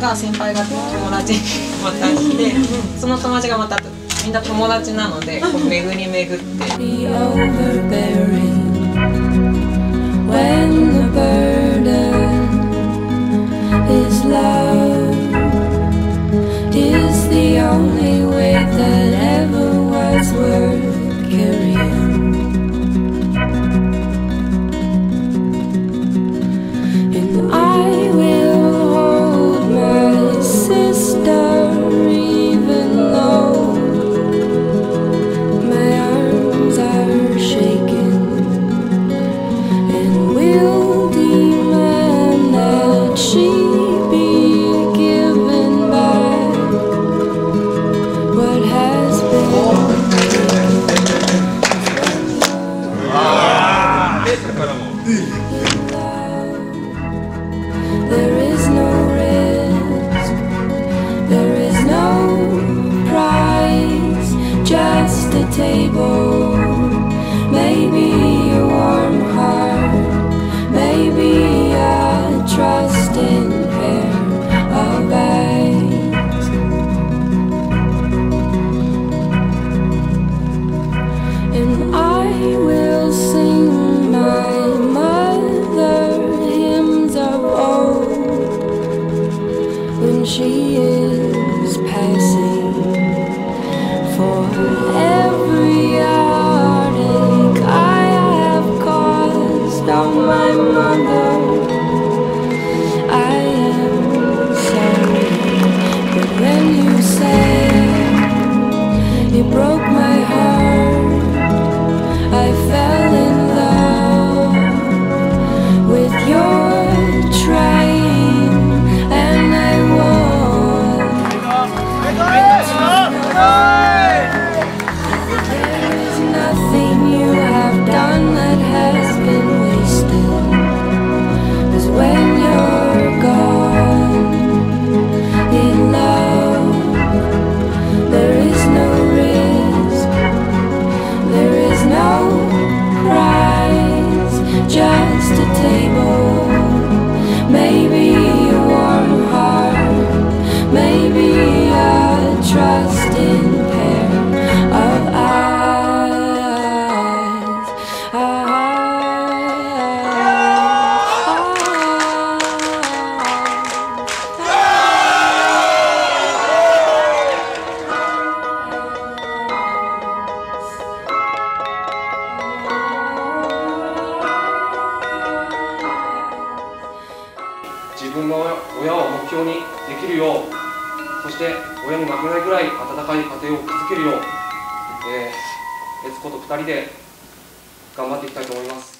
が先輩が友達にまたして、その友達がまたみんな友達なので、こう巡り巡って。There is no risk, there is no prize, just a table, maybe a warm heart, maybe a trusting pair of eyes. And I will sing my when she is passing. For every heartache I have caused on my mother, I am sorry. But when you said you broke my heart, I fell in love with your trying. Just a table, maybe a warm heart, maybe a trusting pair of eyes.自分の親を目標にできるよう、そして親に負けないぐらい温かい家庭を築けるよう、悦子と2人で頑張っていきたいと思います。